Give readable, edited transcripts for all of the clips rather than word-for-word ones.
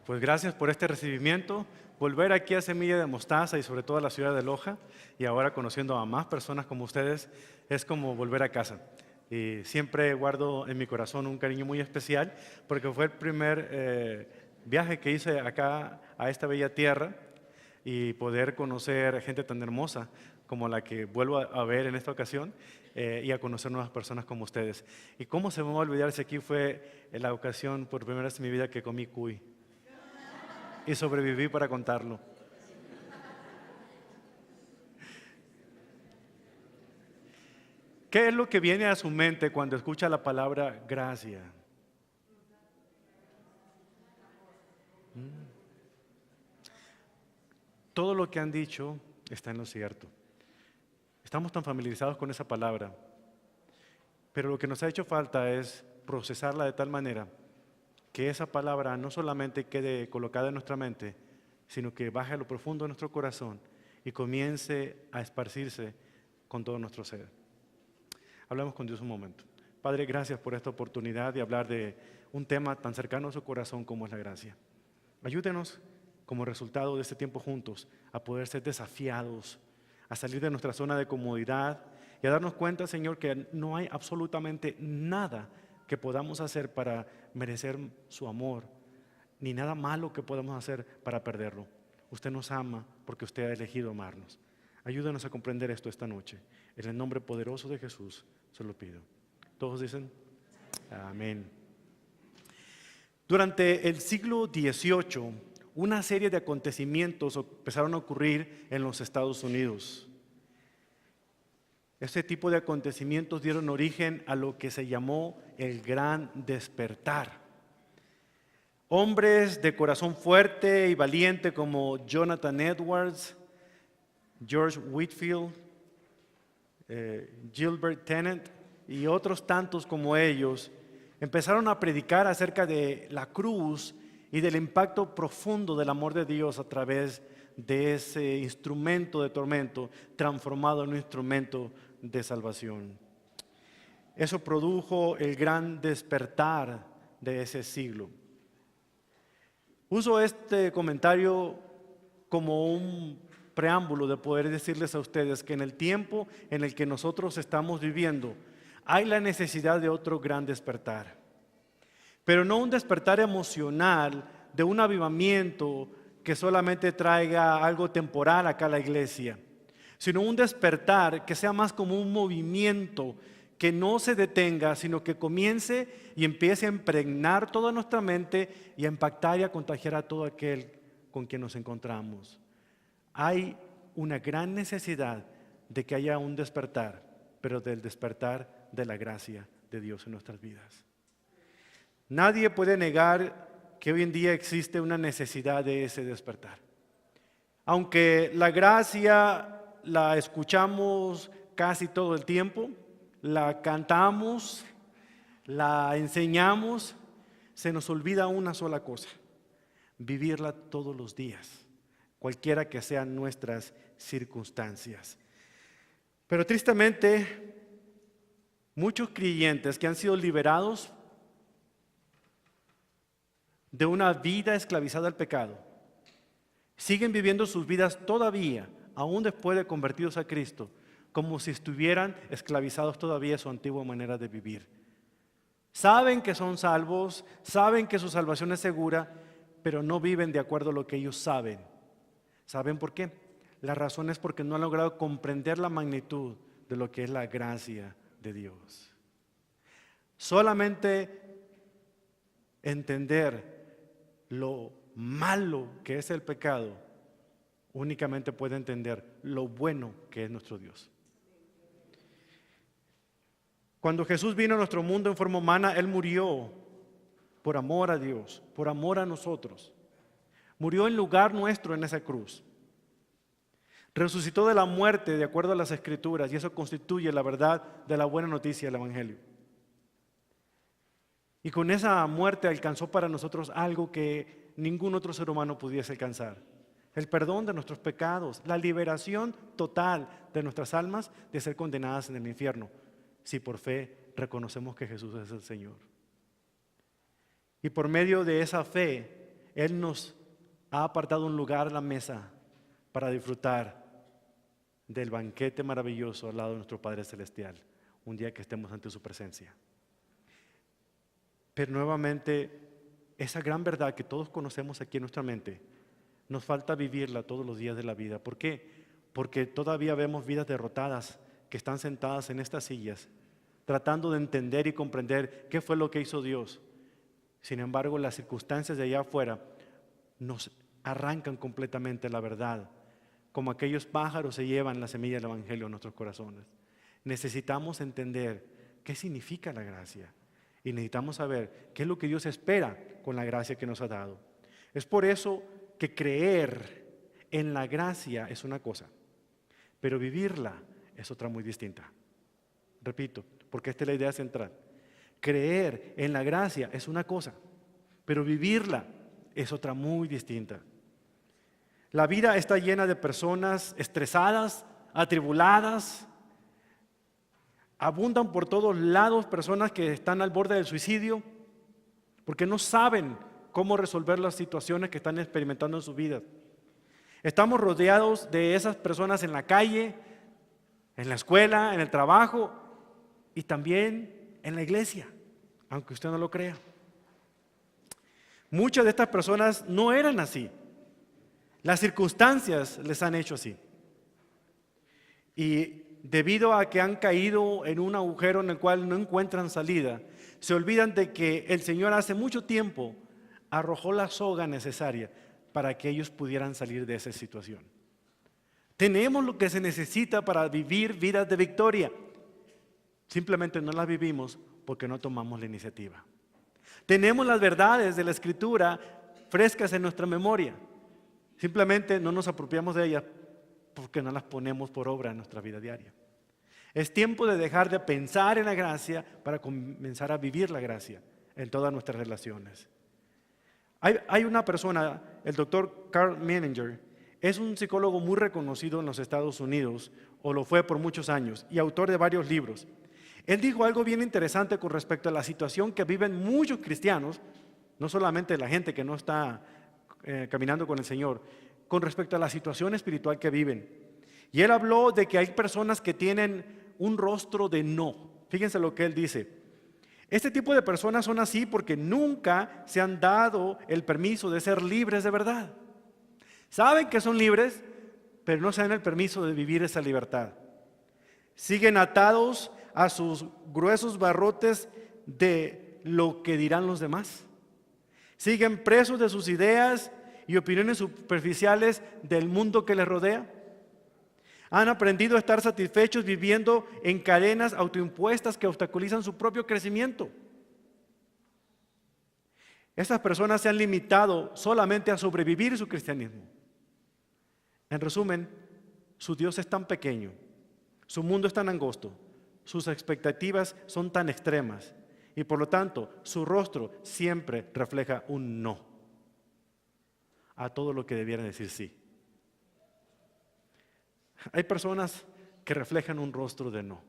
Pues gracias por este recibimiento. Volver aquí a Semilla de Mostaza y sobre todo a la ciudad de Loja y ahora conociendo a más personas como ustedes es como volver a casa. Y siempre guardo en mi corazón un cariño muy especial porque fue el primer viaje que hice acá a esta bella tierra y poder conocer gente tan hermosa como la que vuelvo a ver en esta ocasión y a conocer nuevas personas como ustedes. Y cómo se me va a olvidar si aquí fue la ocasión por primera vez en mi vida que comí cuy y sobreviví para contarlo. ¿Qué es lo que viene a su mente cuando escucha la palabra gracia? Todo lo que han dicho está en lo cierto. Estamos tan familiarizados con esa palabra, pero lo que nos ha hecho falta es procesarla de tal manera que esa palabra no solamente quede colocada en nuestra mente, sino que baje a lo profundo de nuestro corazón y comience a esparcirse con todo nuestro ser. Hablamos con Dios un momento. Padre, gracias por esta oportunidad de hablar de un tema tan cercano a su corazón como es la gracia. Ayúdenos como resultado de este tiempo juntos a poder ser desafiados, a salir de nuestra zona de comodidad y a darnos cuenta, Señor, que no hay absolutamente nada que podamos hacer para merecer su amor, ni nada malo que podamos hacer para perderlo. Usted nos ama porque usted ha elegido amarnos. Ayúdanos a comprender esto esta noche. En el nombre poderoso de Jesús se lo pido. Todos dicen amén. Durante el siglo XVIII, una serie de acontecimientos empezaron a ocurrir en los Estados Unidos. Este tipo de acontecimientos dieron origen a lo que se llamó el Gran Despertar. Hombres de corazón fuerte y valiente como Jonathan Edwards, George Whitefield, Gilbert Tennant y otros tantos como ellos empezaron a predicar acerca de la cruz y del impacto profundo del amor de Dios a través de ese instrumento de tormento transformado en un instrumento de salvación. Eso produjo el gran despertar de ese siglo. Uso este comentario como un preámbulo de poder decirles a ustedes que en el tiempo en el que nosotros estamos viviendo hay la necesidad de otro gran despertar, pero no un despertar emocional de un avivamiento que solamente traiga algo temporal acá a la iglesia, sino un despertar que sea más como un movimiento que no se detenga, sino que comience y empiece a impregnar toda nuestra mente y a impactar y a contagiar a todo aquel con quien nos encontramos. Hay una gran necesidad de que haya un despertar, pero del despertar de la gracia de Dios en nuestras vidas. Nadie puede negar que hoy en día existe una necesidad de ese despertar. Aunque la gracia la escuchamos casi todo el tiempo, la cantamos, la enseñamos, se nos olvida una sola cosa: vivirla todos los días, cualquiera que sean nuestras circunstancias. Pero tristemente, muchos creyentes que han sido liberados de una vida esclavizada al pecado, siguen viviendo sus vidas todavía, aún después de convertidos a Cristo, como si estuvieran esclavizados todavía a su antigua manera de vivir. Saben que son salvos, saben que su salvación es segura, pero no viven de acuerdo a lo que ellos saben. ¿Saben por qué? La razón es porque no han logrado comprender la magnitud de lo que es la gracia de Dios. Solamente entender lo malo que es el pecado únicamente puede entender lo bueno que es nuestro Dios. Cuando Jesús vino a nuestro mundo en forma humana, Él murió por amor a Dios, por amor a nosotros. Murió en lugar nuestro en esa cruz. Resucitó de la muerte de acuerdo a las Escrituras, y eso constituye la verdad de la buena noticia del Evangelio. Y con esa muerte alcanzó para nosotros algo que ningún otro ser humano pudiese alcanzar: el perdón de nuestros pecados, la liberación total de nuestras almas de ser condenadas en el infierno, si por fe reconocemos que Jesús es el Señor. Y por medio de esa fe Él nos ha apartado un lugar a la mesa para disfrutar del banquete maravilloso al lado de nuestro Padre Celestial, un día que estemos ante su presencia. Pero nuevamente, esa gran verdad que todos conocemos aquí en nuestra mente, nos falta vivirla todos los días de la vida. ¿Por qué? Porque todavía vemos vidas derrotadas que están sentadas en estas sillas, tratando de entender y comprender qué fue lo que hizo Dios. Sin embargo, las circunstancias de allá afuera nos arrancan completamente la verdad, como aquellos pájaros se llevan la semilla del Evangelio a nuestros corazones. Necesitamos entender qué significa la gracia y necesitamos saber qué es lo que Dios espera con la gracia que nos ha dado. Es por eso que creer en la gracia es una cosa, pero vivirla es otra muy distinta. Repito, porque esta es la idea central. Creer en la gracia es una cosa, pero vivirla es otra muy distinta. La vida está llena de personas estresadas, atribuladas. Abundan por todos lados personas que están al borde del suicidio porque no saben cómo resolver las situaciones que están experimentando en su vida. Estamos rodeados de esas personas en la calle, en la escuela, en el trabajo y también en la iglesia, aunque usted no lo crea. Muchas de estas personas no eran así. Las circunstancias les han hecho así. Y debido a que han caído en un agujero en el cual no encuentran salida, se olvidan de que el Señor hace mucho tiempo arrojó la soga necesaria para que ellos pudieran salir de esa situación. Tenemos lo que se necesita para vivir vidas de victoria. Simplemente no las vivimos porque no tomamos la iniciativa. Tenemos las verdades de la Escritura frescas en nuestra memoria. Simplemente no nos apropiamos de ellas porque no las ponemos por obra en nuestra vida diaria. Es tiempo de dejar de pensar en la gracia para comenzar a vivir la gracia en todas nuestras relaciones. Hay una persona, el doctor Carl Menninger, es un psicólogo muy reconocido en los Estados Unidos, o lo fue por muchos años, y autor de varios libros. Él dijo algo bien interesante con respecto a la situación que viven muchos cristianos, no solamente la gente que no está caminando con el Señor, con respecto a la situación espiritual que viven. Y él habló de que hay personas que tienen un rostro de no. Fíjense lo que él dice. Este tipo de personas son así porque nunca se han dado el permiso de ser libres de verdad. Saben que son libres, pero no se dan el permiso de vivir esa libertad. Siguen atados a sus gruesos barrotes de lo que dirán los demás. Siguen presos de sus ideas y opiniones superficiales del mundo que les rodea. Han aprendido a estar satisfechos viviendo en cadenas autoimpuestas que obstaculizan su propio crecimiento. Estas personas se han limitado solamente a sobrevivir su cristianismo. En resumen, su Dios es tan pequeño, su mundo es tan angosto, sus expectativas son tan extremas y por lo tanto su rostro siempre refleja un no a todo lo que debieran decir sí. Hay personas que reflejan un rostro de no.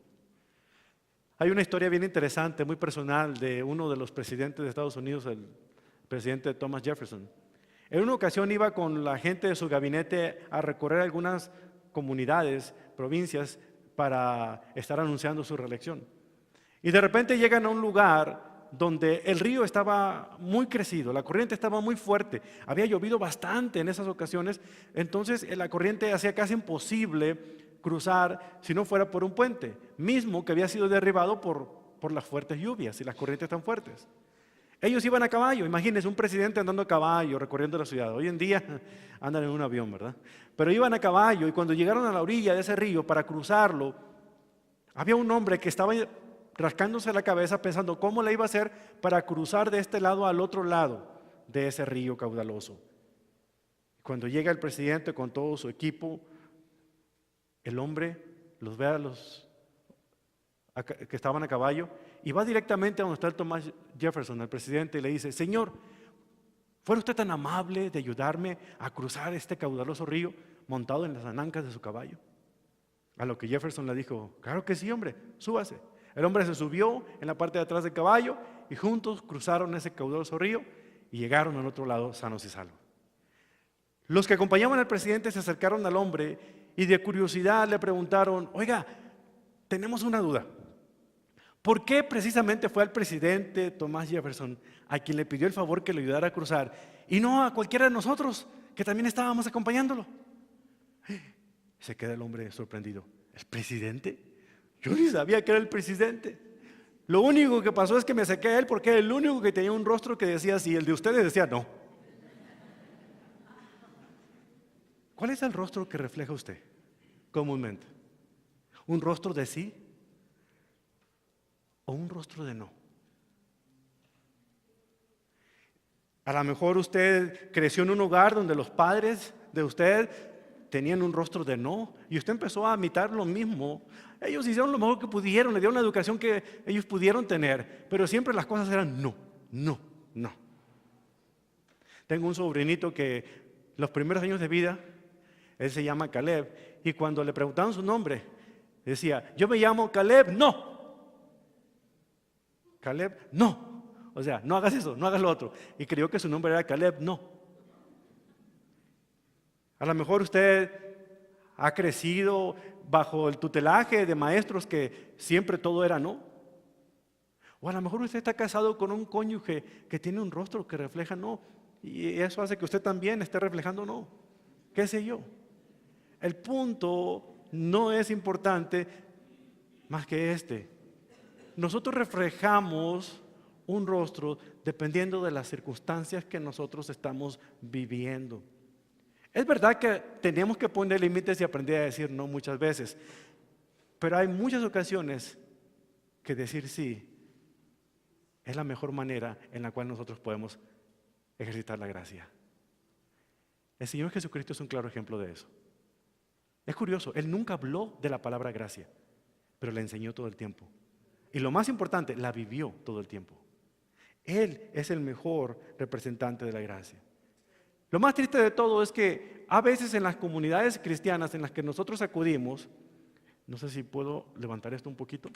Hay una historia bien interesante, muy personal, de uno de los presidentes de Estados Unidos, el presidente Thomas Jefferson. En una ocasión iba con la gente de su gabinete a recorrer algunas comunidades, provincias, para estar anunciando su reelección. Y de repente llegan a un lugar donde el río estaba muy crecido, la corriente estaba muy fuerte, había llovido bastante en esas ocasiones, entonces la corriente hacía casi imposible cruzar si no fuera por un puente, mismo que había sido derribado por las fuertes lluvias y las corrientes tan fuertes. Ellos iban a caballo, imagínense un presidente andando a caballo, recorriendo la ciudad. Hoy en día andan en un avión, ¿verdad? Pero iban a caballo y cuando llegaron a la orilla de ese río para cruzarlo, había un hombre que estaba rascándose la cabeza pensando cómo le iba a hacer para cruzar de este lado al otro lado de ese río caudaloso. Cuando llega el presidente con todo su equipo, el hombre los ve a los que estaban a caballo y va directamente a donde está el Thomas Jefferson, el presidente, y le dice: Señor, ¿fue usted tan amable de ayudarme a cruzar este caudaloso río montado en las anancas de su caballo? A lo que Jefferson le dijo: claro que sí, hombre, súbase. El hombre se subió en la parte de atrás del caballo y juntos cruzaron ese caudaloso río y llegaron al otro lado sanos y salvos. Los que acompañaban al presidente se acercaron al hombre y de curiosidad le preguntaron: oiga, tenemos una duda. ¿Por qué precisamente fue al presidente Thomas Jefferson a quien le pidió el favor que le ayudara a cruzar y no a cualquiera de nosotros que también estábamos acompañándolo? Se queda el hombre sorprendido. ¿El presidente? Yo ni sabía que era el presidente. Lo único que pasó es que me saqué a él porque era el único que tenía un rostro que decía sí, el de ustedes decía no. ¿Cuál es el rostro que refleja usted comúnmente? ¿Un rostro de sí o un rostro de no? A lo mejor usted creció en un hogar donde los padres de usted tenían un rostro de no y usted empezó a imitar lo mismo. Ellos hicieron lo mejor que pudieron, le dieron la educación que ellos pudieron tener, pero siempre las cosas eran no, no, no. Tengo un sobrinito que los primeros años de vida, él se llama Caleb, y cuando le preguntaban su nombre, decía: yo me llamo Caleb, no. Caleb, no. O sea, no hagas eso, no hagas lo otro. Y creyó que su nombre era Caleb, no. A lo mejor usted ha crecido bajo el tutelaje de maestros que siempre todo era no. O a lo mejor usted está casado con un cónyuge que tiene un rostro que refleja no. Y eso hace que usted también esté reflejando no. ¿Qué sé yo? El punto no es importante más que este. Nosotros reflejamos un rostro dependiendo de las circunstancias que nosotros estamos viviendo. Es verdad que tenemos que poner límites y aprender a decir no muchas veces, pero hay muchas ocasiones que decir sí es la mejor manera en la cual nosotros podemos ejercitar la gracia. El Señor Jesucristo es un claro ejemplo de eso. Es curioso, Él nunca habló de la palabra gracia, pero la enseñó todo el tiempo. Y lo más importante, la vivió todo el tiempo. Él es el mejor representante de la gracia. Lo más triste de todo es que a veces en las comunidades cristianas en las que nosotros acudimos, no sé si puedo levantar esto un poquito,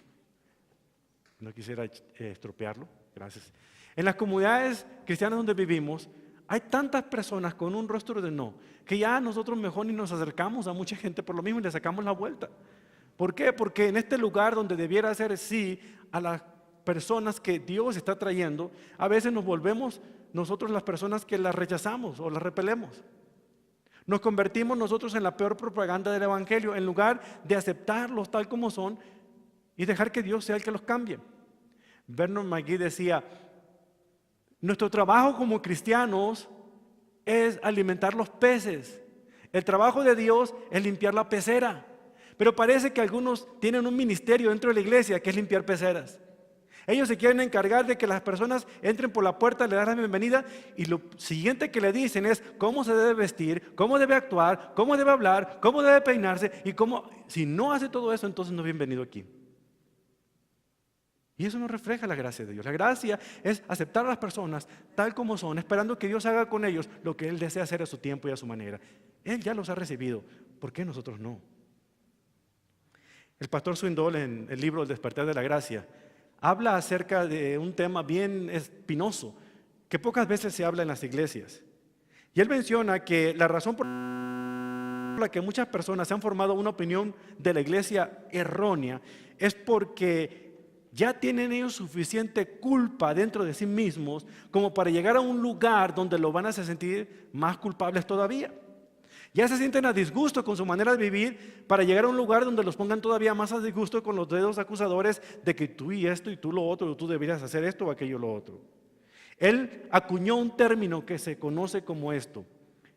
no quisiera estropearlo, gracias. En las comunidades cristianas donde vivimos, hay tantas personas con un rostro de no, que ya nosotros mejor ni nos acercamos a mucha gente por lo mismo y le sacamos la vuelta. ¿Por qué? Porque en este lugar donde debiera ser sí a las personas que Dios está trayendo, a veces nos volvemos nosotros las personas que las rechazamos o las repelemos. Nos convertimos nosotros en la peor propaganda del Evangelio en lugar de aceptarlos tal como son y dejar que Dios sea el que los cambie. Vernon McGee decía: nuestro trabajo como cristianos es alimentar los peces. El trabajo de Dios es limpiar la pecera. Pero parece que algunos tienen un ministerio dentro de la iglesia que es limpiar peceras. Ellos se quieren encargar de que las personas entren por la puerta, le dan la bienvenida y lo siguiente que le dicen es cómo se debe vestir, cómo debe actuar, cómo debe hablar, cómo debe peinarse y cómo. Si no hace todo eso, entonces no es bienvenido aquí. Y eso no refleja la gracia de Dios. La gracia es aceptar a las personas tal como son, esperando que Dios haga con ellos lo que Él desea hacer a su tiempo y a su manera. Él ya los ha recibido. ¿Por qué nosotros no? El pastor Swindoll, en el libro El despertar de la gracia, habla acerca de un tema bien espinoso que pocas veces se habla en las iglesias. Y él menciona que la razón por la que muchas personas se han formado una opinión de la iglesia errónea es porque ya tienen ellos suficiente culpa dentro de sí mismos como para llegar a un lugar donde lo van a hacer sentir más culpables todavía. Ya se sienten a disgusto con su manera de vivir para llegar a un lugar donde los pongan todavía más a disgusto con los dedos acusadores de que tú y esto y tú lo otro, o tú deberías hacer esto o aquello lo otro. Él acuñó un término que se conoce como esto: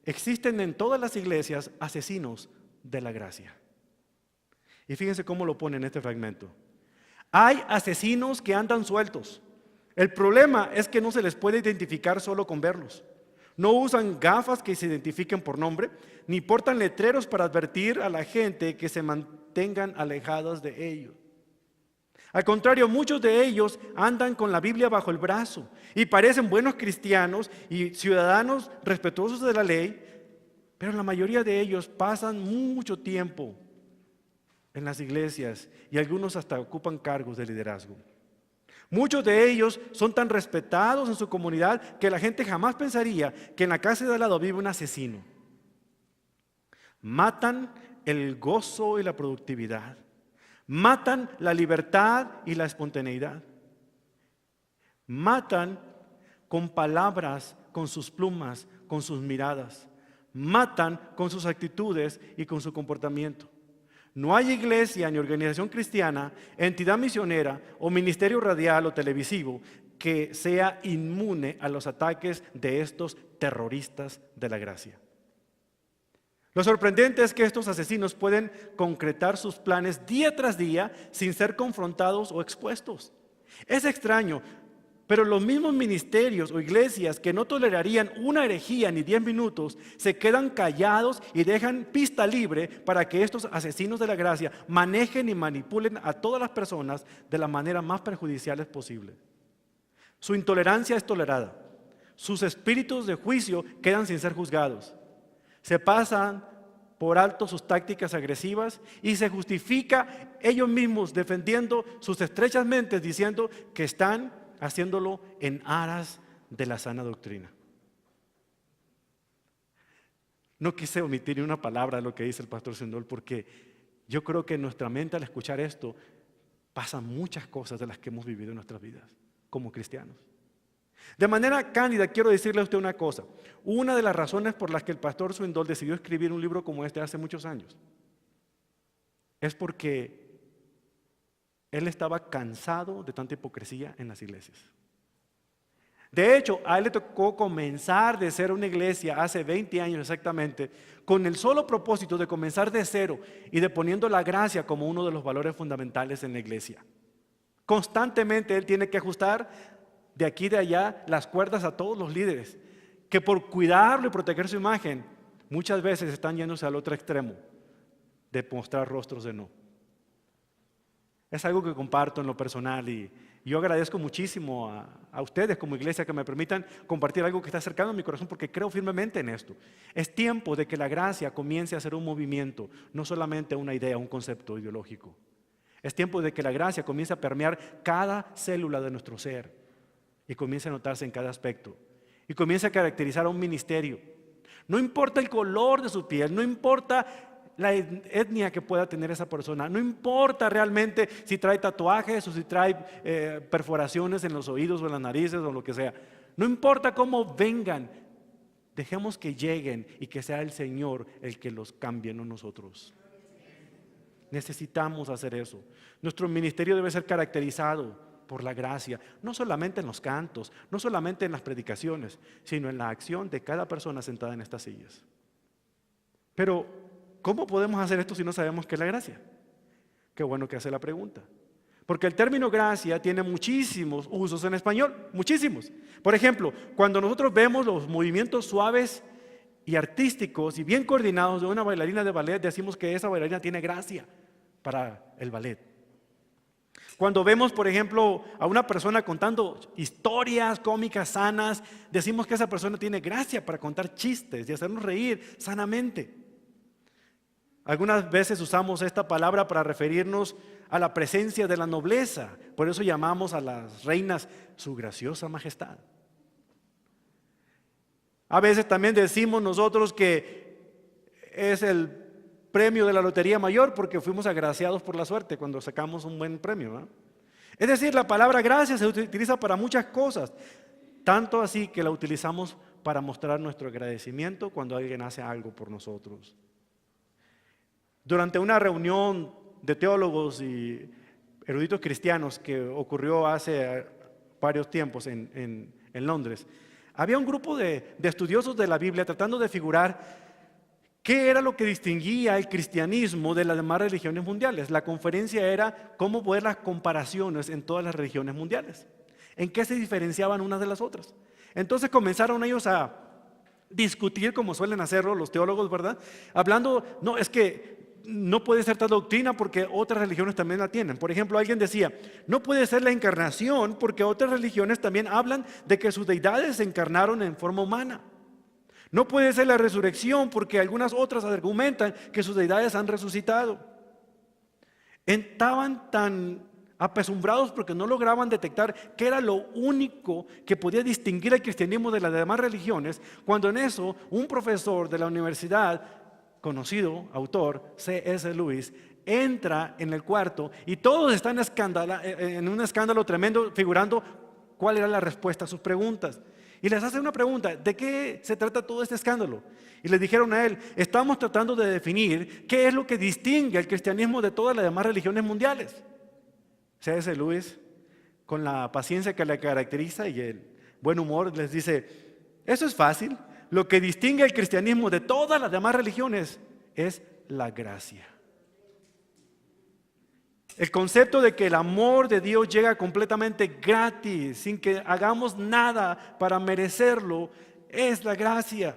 existen en todas las iglesias asesinos de la gracia. Y fíjense cómo lo pone en este fragmento. Hay asesinos que andan sueltos. El problema es que no se les puede identificar solo con verlos. No usan gafas que se identifiquen por nombre, ni portan letreros para advertir a la gente que se mantengan alejadas de ellos. Al contrario, muchos de ellos andan con la Biblia bajo el brazo y parecen buenos cristianos y ciudadanos respetuosos de la ley, pero la mayoría de ellos pasan mucho tiempo en las iglesias y algunos hasta ocupan cargos de liderazgo. Muchos de ellos son tan respetados en su comunidad que la gente jamás pensaría que en la casa de al lado vive un asesino. Matan el gozo y la productividad. Matan la libertad y la espontaneidad. Matan con palabras, con sus plumas, con sus miradas. Matan con sus actitudes y con su comportamiento. No hay iglesia ni organización cristiana, entidad misionera o ministerio radial o televisivo que sea inmune a los ataques de estos terroristas de la gracia. Lo sorprendente es que estos asesinos pueden concretar sus planes día tras día sin ser confrontados o expuestos. Es extraño, pero los mismos ministerios o iglesias que no tolerarían una herejía ni 10 minutos se quedan callados y dejan pista libre para que estos asesinos de la gracia manejen y manipulen a todas las personas de la manera más perjudiciales posible. Su intolerancia es tolerada. Sus espíritus de juicio quedan sin ser juzgados. Se pasan por alto sus tácticas agresivas y se justifica ellos mismos defendiendo sus estrechas mentes diciendo que están haciéndolo en aras de la sana doctrina. No quise omitir ni una palabra de lo que dice el pastor Swindoll porque yo creo que en nuestra mente al escuchar esto pasan muchas cosas de las que hemos vivido en nuestras vidas como cristianos. De manera cándida quiero decirle a usted una cosa. Una de las razones por las que el pastor Swindoll decidió escribir un libro como este hace muchos años es porque él estaba cansado de tanta hipocresía en las iglesias. De hecho, a él le tocó comenzar de ser una iglesia hace 20 años exactamente, con el solo propósito de comenzar de cero y de poniendo la gracia como uno de los valores fundamentales en la iglesia. Constantemente él tiene que ajustar de aquí y de allá las cuerdas a todos los líderes, que por cuidarlo y proteger su imagen, muchas veces están yéndose al otro extremo de mostrar rostros de no. Es algo que comparto en lo personal y yo agradezco muchísimo a ustedes como iglesia que me permitan compartir algo que está cercano a mi corazón porque creo firmemente en esto. Es tiempo de que la gracia comience a ser un movimiento, no solamente una idea, un concepto ideológico. Es tiempo de que la gracia comience a permear cada célula de nuestro ser y comience a notarse en cada aspecto y comience a caracterizar a un ministerio. No importa el color de su piel, no importa la etnia que pueda tener esa persona, no importa realmente si trae tatuajes o si trae perforaciones en los oídos o en las narices o lo que sea, no importa cómo vengan, dejemos que lleguen y que sea el Señor el que los cambie, no nosotros. Necesitamos hacer eso. Nuestro ministerio debe ser caracterizado por la gracia, no solamente en los cantos, no solamente en las predicaciones, sino en la acción de cada persona sentada en estas sillas. Pero, ¿cómo podemos hacer esto si no sabemos qué es la gracia? Qué bueno que hace la pregunta. Porque el término gracia tiene muchísimos usos en español, muchísimos. Por ejemplo, cuando nosotros vemos los movimientos suaves y artísticos y bien coordinados de una bailarina de ballet, decimos que esa bailarina tiene gracia para el ballet. Cuando vemos, por ejemplo, a una persona contando historias cómicas sanas, decimos que esa persona tiene gracia para contar chistes y hacernos reír sanamente. Algunas veces usamos esta palabra para referirnos a la presencia de la nobleza, por eso llamamos a las reinas su graciosa majestad. A veces también decimos nosotros que es el premio de la lotería mayor porque fuimos agraciados por la suerte cuando sacamos un buen premio, ¿no? Es decir, la palabra gracia se utiliza para muchas cosas, tanto así que la utilizamos para mostrar nuestro agradecimiento cuando alguien hace algo por nosotros. Durante una reunión de teólogos y eruditos cristianos que ocurrió hace varios tiempos en Londres, había un grupo de estudiosos de la Biblia tratando de figurar ¿qué era lo que distinguía el cristianismo de las demás religiones mundiales? La conferencia era cómo ver las comparaciones en todas las religiones mundiales. ¿En qué se diferenciaban unas de las otras? Entonces comenzaron ellos a discutir, como suelen hacerlo los teólogos, ¿verdad? Hablando, no, es que no puede ser tal doctrina porque otras religiones también la tienen. Por ejemplo, alguien decía, no puede ser la encarnación porque otras religiones también hablan de que sus deidades se encarnaron en forma humana. No puede ser la resurrección porque algunas otras argumentan que sus deidades han resucitado. Estaban tan apesumbrados porque no lograban detectar qué era lo único que podía distinguir el cristianismo de las demás religiones, cuando en eso un profesor de la universidad, conocido autor, C.S. Lewis, entra en el cuarto y todos están en un escándalo tremendo, figurando cuál era la respuesta a sus preguntas. Y les hace una pregunta: ¿de qué se trata todo este escándalo? Y le dijeron a él: estamos tratando de definir qué es lo que distingue al cristianismo de todas las demás religiones mundiales. C.S. Lewis, con la paciencia que le caracteriza y el buen humor, les dice: eso es fácil. Lo que distingue al cristianismo de todas las demás religiones es la gracia. El concepto de que el amor de Dios llega completamente gratis, sin que hagamos nada para merecerlo, es la gracia.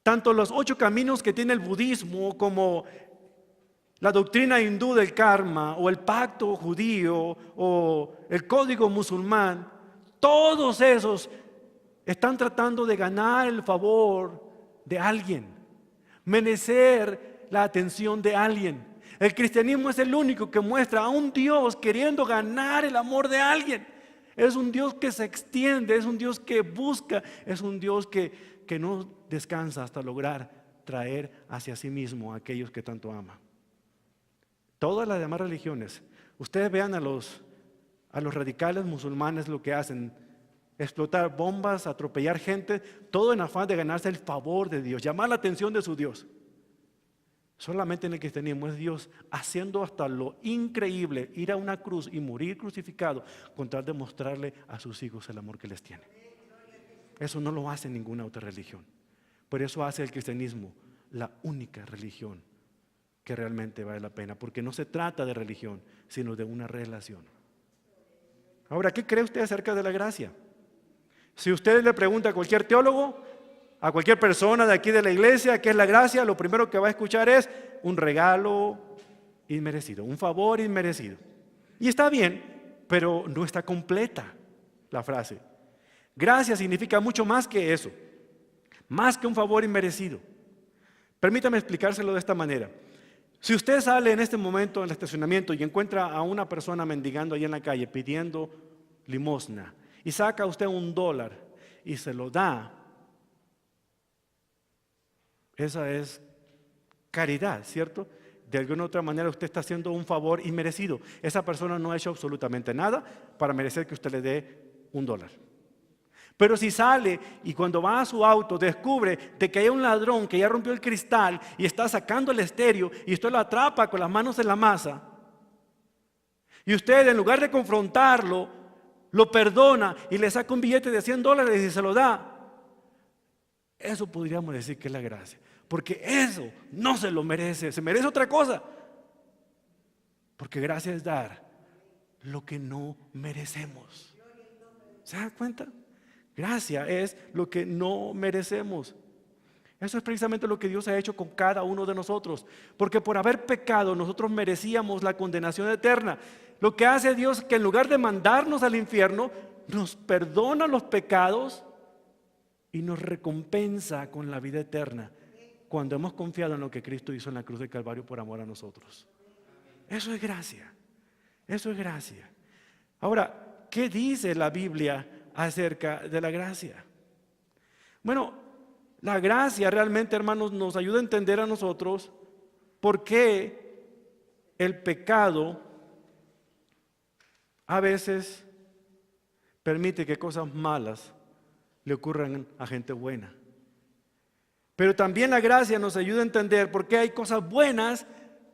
Tanto los 8 caminos que tiene el budismo, como la doctrina hindú del karma, o el pacto judío, o el código musulmán, todos esos están tratando de ganar el favor de alguien, merecer la atención de alguien. El cristianismo es el único que muestra a un Dios queriendo ganar el amor de alguien. Es un Dios que se extiende, es un Dios que busca, es un Dios que no descansa hasta lograr traer hacia sí mismo a aquellos que tanto ama. Todas las demás religiones, ustedes vean a los radicales musulmanes lo que hacen: explotar bombas, atropellar gente, todo en afán de ganarse el favor de Dios, llamar la atención de su Dios. Solamente en el cristianismo es Dios haciendo hasta lo increíble, ir a una cruz y morir crucificado con tal de mostrarle a sus hijos el amor que les tiene. Eso no lo hace ninguna otra religión. Por eso hace el cristianismo la única religión que realmente vale la pena, porque no se trata de religión, sino de una relación. Ahora, ¿qué cree usted acerca de la gracia? Si usted le pregunta a cualquier teólogo, a cualquier persona de aquí de la iglesia, ¿qué es la gracia?, lo primero que va a escuchar es un regalo inmerecido, un favor inmerecido. Y está bien, pero no está completa la frase. Gracia significa mucho más que eso, más que un favor inmerecido. Permítame explicárselo de esta manera. Si usted sale en este momento en el estacionamiento y encuentra a una persona mendigando ahí en la calle pidiendo limosna, y saca usted $1 y se lo da, esa es caridad, ¿cierto? De alguna otra manera usted está haciendo un favor inmerecido. Esa persona no ha hecho absolutamente nada para merecer que usted le dé $1. Pero si sale y cuando va a su auto descubre de que hay un ladrón que ya rompió el cristal y está sacando el estéreo, y usted lo atrapa con las manos en la masa, y usted, en lugar de confrontarlo, lo perdona y le saca un billete de $100 y se lo da, eso podríamos decir que es la gracia. Porque eso no se lo merece, se merece otra cosa. Porque gracia es dar lo que no merecemos. ¿Se dan cuenta? Gracia es lo que no merecemos. Eso es precisamente lo que Dios ha hecho con cada uno de nosotros. Porque por haber pecado nosotros merecíamos la condenación eterna. Lo que hace Dios es que en lugar de mandarnos al infierno, nos perdona los pecados y nos recompensa con la vida eterna cuando hemos confiado en lo que Cristo hizo en la cruz del Calvario por amor a nosotros. Eso es gracia. Eso es gracia. Ahora, ¿qué dice la Biblia acerca de la gracia? Bueno, la gracia realmente, hermanos, nos ayuda a entender a nosotros por qué el pecado a veces permite que cosas malas le ocurran a gente buena. Pero también la gracia nos ayuda a entender por qué hay cosas buenas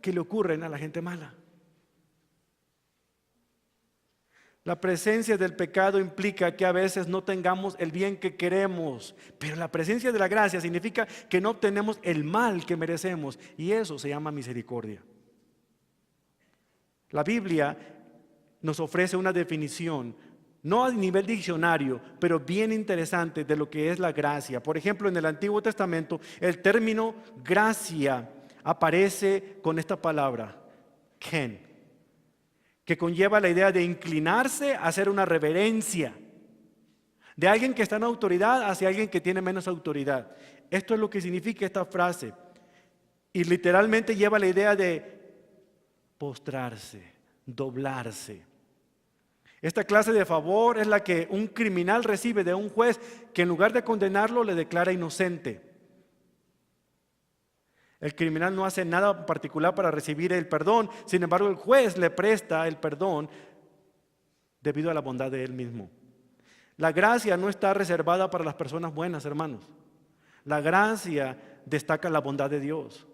que le ocurren a la gente mala. La presencia del pecado implica que a veces no tengamos el bien que queremos, pero la presencia de la gracia significa que no obtenemos el mal que merecemos, y eso se llama misericordia. La Biblia nos ofrece una definición, no a nivel diccionario, pero bien interesante de lo que es la gracia. Por ejemplo, en el Antiguo Testamento, el término gracia aparece con esta palabra, ken, que conlleva la idea de inclinarse a hacer una reverencia de alguien que está en autoridad hacia alguien que tiene menos autoridad. Esto es lo que significa esta frase, y literalmente lleva la idea de postrarse, doblarse. Esta clase de favor es la que un criminal recibe de un juez que en lugar de condenarlo le declara inocente. El criminal no hace nada particular para recibir el perdón, sin embargo el juez le presta el perdón debido a la bondad de él mismo. La gracia no está reservada para las personas buenas, hermanos. La gracia destaca la bondad de Dios.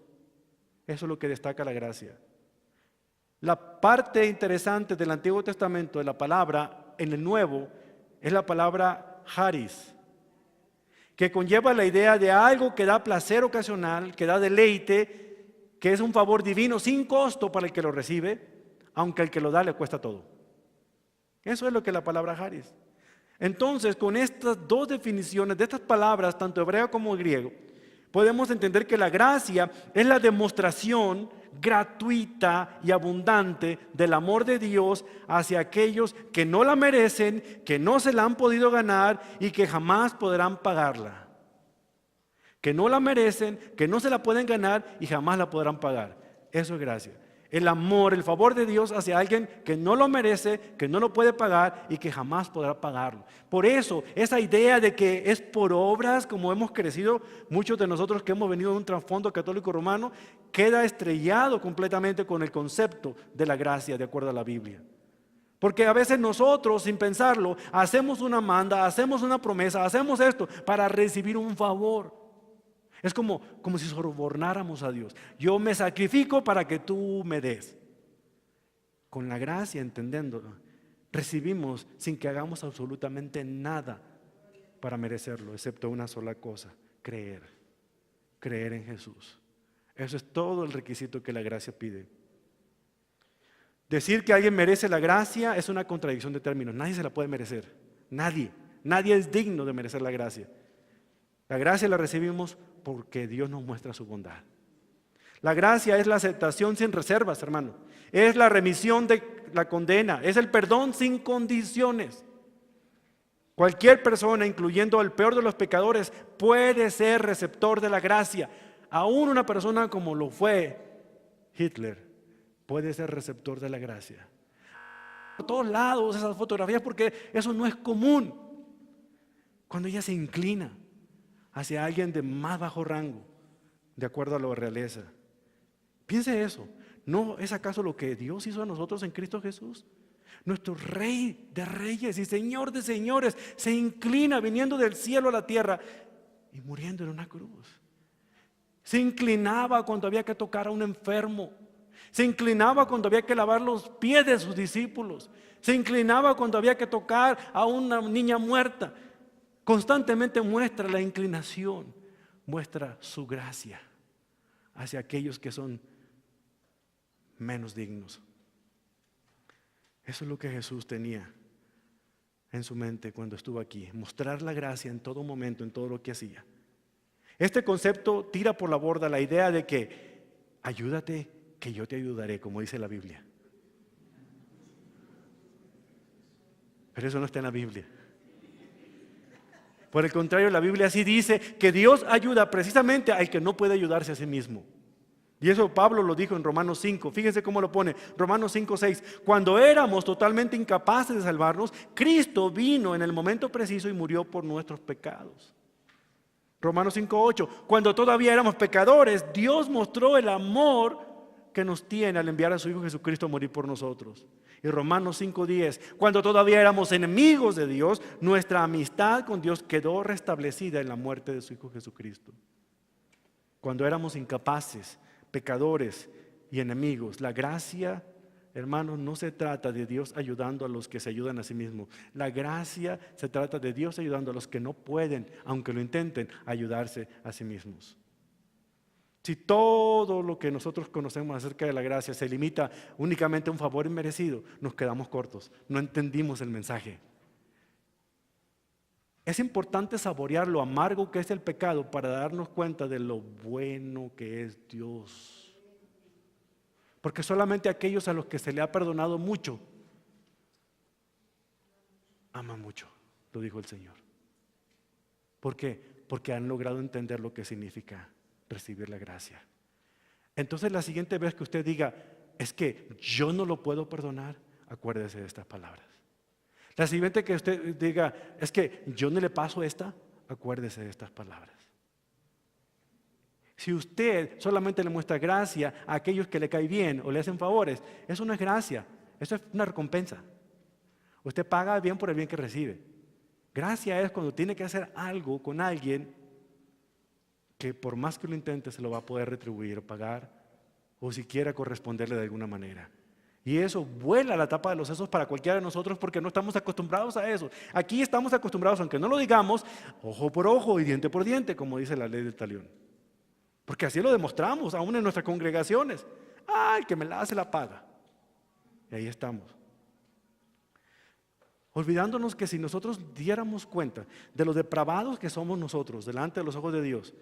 Eso es lo que destaca la gracia. La parte interesante del Antiguo Testamento de la palabra en el Nuevo es la palabra charis, que conlleva la idea de algo que da placer ocasional, que da deleite, que es un favor divino sin costo para el que lo recibe, aunque el que lo da le cuesta todo. Eso es lo que es la palabra charis. Entonces, con estas dos definiciones de estas palabras, tanto hebreo como griego, podemos entender que la gracia es la demostración gratuita y abundante del amor de Dios hacia aquellos que no la merecen, que no se la han podido ganar y que jamás podrán pagarla. Que no la merecen, que no se la pueden ganar y jamás la podrán pagar. Eso es gracia. El amor, el favor de Dios hacia alguien que no lo merece, que no lo puede pagar y que jamás podrá pagarlo. Por eso, esa idea de que es por obras, como hemos crecido, muchos de nosotros que hemos venido de un trasfondo católico romano, queda estrellado completamente con el concepto de la gracia de acuerdo a la Biblia. Porque a veces nosotros, sin pensarlo, hacemos una manda, hacemos una promesa, hacemos esto para recibir un favor. Es como si sobornáramos a Dios. Yo me sacrifico para que tú me des. Con la gracia, entendiéndolo, recibimos sin que hagamos absolutamente nada para merecerlo, excepto una sola cosa: creer en Jesús. Eso es todo el requisito que la gracia pide. Decir que alguien merece la gracia es una contradicción de términos. Nadie se la puede merecer. Nadie es digno de merecer la gracia. La gracia la recibimos porque Dios nos muestra su bondad. La gracia es la aceptación sin reservas, hermano. Es la remisión de la condena. Es el perdón sin condiciones. Cualquier persona, incluyendo al peor de los pecadores, puede ser receptor de la gracia. Aún una persona como lo fue Hitler puede ser receptor de la gracia. Por todos lados esas fotografías, porque eso no es común. Cuando ella se inclina hacia alguien de más bajo rango, de acuerdo a la realeza. Piense eso. ¿No es acaso lo que Dios hizo a nosotros en Cristo Jesús? Nuestro Rey de reyes y Señor de señores se inclina viniendo del cielo a la tierra y muriendo en una cruz. Se inclinaba cuando había que tocar a un enfermo. Se inclinaba cuando había que lavar los pies de sus discípulos. Se inclinaba cuando había que tocar a una niña muerta. Constantemente muestra la inclinación, muestra su gracia hacia aquellos que son menos dignos. Eso es lo que Jesús tenía en su mente cuando estuvo aquí, mostrar la gracia en todo momento, en todo lo que hacía. Este concepto tira por la borda la idea de que ayúdate, que yo te ayudaré, como dice la Biblia. Pero eso no está en la Biblia. Por el contrario, la Biblia sí dice que Dios ayuda precisamente al que no puede ayudarse a sí mismo. Y eso Pablo lo dijo en Romanos 5. Fíjense cómo lo pone. Romanos 5:6. Cuando éramos totalmente incapaces de salvarnos, Cristo vino en el momento preciso y murió por nuestros pecados. Romanos 5:8. Cuando todavía éramos pecadores, Dios mostró el amor que nos tiene al enviar a su Hijo Jesucristo a morir por nosotros. Y Romanos 5:10, cuando todavía éramos enemigos de Dios, nuestra amistad con Dios quedó restablecida en la muerte de su Hijo Jesucristo. Cuando éramos incapaces, pecadores y enemigos, la gracia, hermanos, no se trata de Dios ayudando a los que se ayudan a sí mismos. La gracia se trata de Dios ayudando a los que no pueden, aunque lo intenten, ayudarse a sí mismos. Si todo lo que nosotros conocemos acerca de la gracia se limita únicamente a un favor inmerecido, nos quedamos cortos, no entendimos el mensaje. Es importante saborear lo amargo que es el pecado para darnos cuenta de lo bueno que es Dios. Porque solamente aquellos a los que se le ha perdonado mucho, aman mucho, lo dijo el Señor. ¿Por qué? Porque han logrado entender lo que significa recibir la gracia. Entonces la siguiente vez que usted diga, es que yo no lo puedo perdonar, acuérdese de estas palabras. La siguiente que usted diga, es que yo no le paso esta, acuérdese de estas palabras. Si usted solamente le muestra gracia a aquellos que le caen bien o le hacen favores, eso no es gracia, eso es una recompensa. Usted paga bien por el bien que recibe. Gracia es cuando tiene que hacer algo con alguien que por más que lo intente se lo va a poder retribuir o pagar o siquiera corresponderle de alguna manera. Y eso vuela la tapa de los sesos para cualquiera de nosotros porque no estamos acostumbrados a eso. Aquí estamos acostumbrados, aunque no lo digamos, ojo por ojo y diente por diente, como dice la ley del talión. Porque así lo demostramos, aún en nuestras congregaciones. El que me la hace la paga. Y ahí estamos. Olvidándonos que si nosotros diéramos cuenta de los depravados que somos nosotros delante de los ojos de Dios,